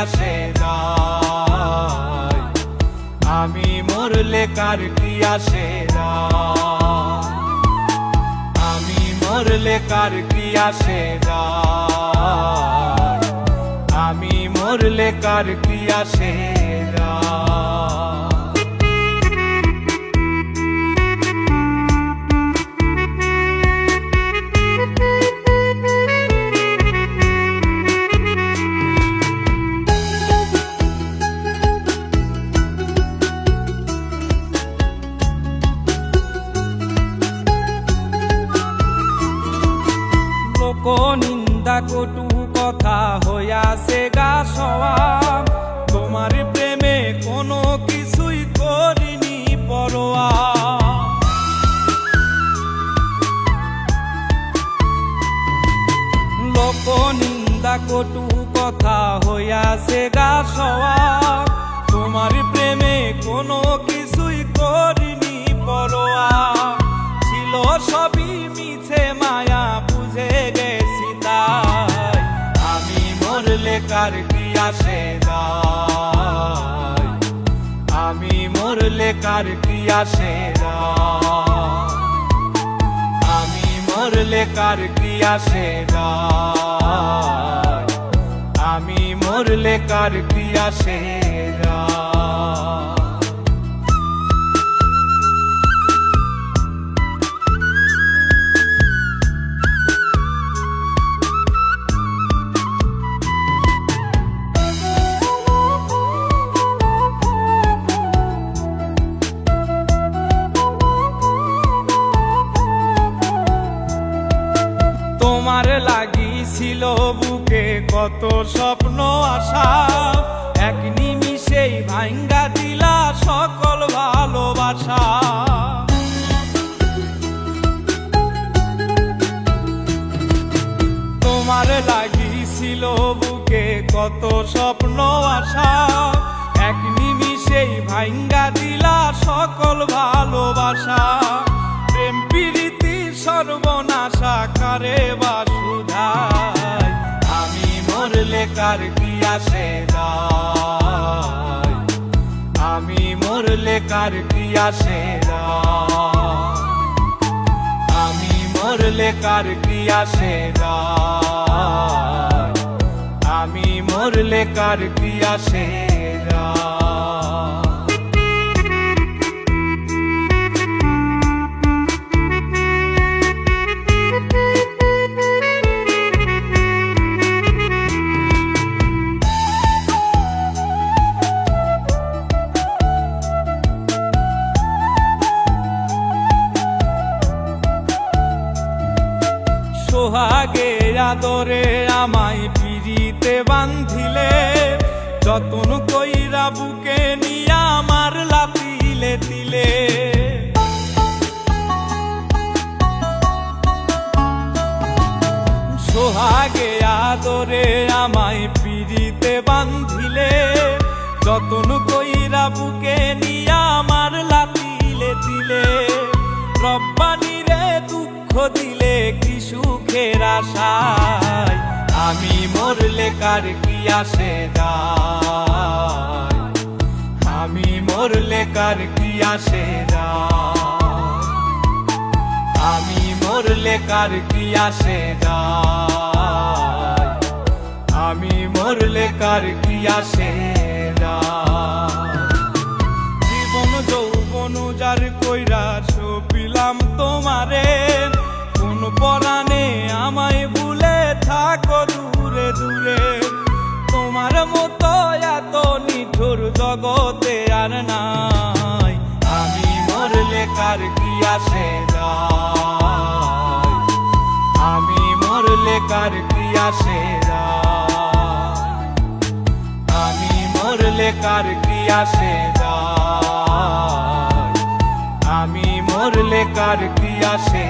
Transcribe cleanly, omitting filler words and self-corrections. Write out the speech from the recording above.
আসে নাই, আমি মরলে কার কি আসে নাই, আমি মরলে কার কি আসে নাই, আমি মরলে কার কি আসে নাই। নিন্দা কটু কথা হইয়াছে গা সওয়াব, তোমার প্রেমে কোনো কিছুই করিনি পরোয়া। লোক নিন্দা কটু কথা হইয়াছে গা সওয়াব, তোমার প্রেমে কোনো কিছুই করিনি পরোয়া। ছিল সবই মিছে মায়া বুঝে গেছি তাই, আমি মরলে কার কি আসে নাই, আমি মরলে কার কি আসে নাই, আমি মরলে কার কি আসে নাই, আমি মরলে কার কি আসে নাই। তোমার লাগিছিল বুকে কত স্বপ্ন আশা, এক নিমিষেই ভাঙ্গা দিলা সকল ভালোবাসা। তোমার লাগিছিল বুকে কত স্বপ্ন আশা, এক নিমিষেই ভাঙ্গা দিলা সকল ভালোবাসা। প্রেম প্রীতি সর্বনাশা কারে বা সুধাই, আমি মরলে কার কি আসে নাই, আমি মরলে কার কি আসে নাই, আমি মরলে কার কি আসে নাই, আমি মরলে কার কি আসে নাই। সোহাগে আদরে আমায় পিরিতে বান্ধিলে, যতন কইরা বুকে নিয়া আমার লাতিলে দিলে। সোহাগে আদরে আমায় পিরিতে বান্ধিলে, যতন কইরা বুকে নিয়া আমার লাতিলে দিলে। রব্বানি রে দুঃখ দিলে কি সুখের আশায়, আমি মরলে কার কি আসে নাই, আমি মরলে কার কি আসে নাই, আমি মরলে কার কি আসে নাই, আমি মরলে কার কি আসে নাই। জীবন যৌবন যার কইরা সপিলাম তোমারে, কোন পরাণে আমায় ভুলে থাকো দূরে দূরে। তোমার মতো এত নিঠুর জগতে আর নাই, আমি মরলে কার কি আসে নাই, আমি মরলে কার কি আসে নাই, আমি মরলে কার কি আসে নাই, আমি মরলে কার কি আসে।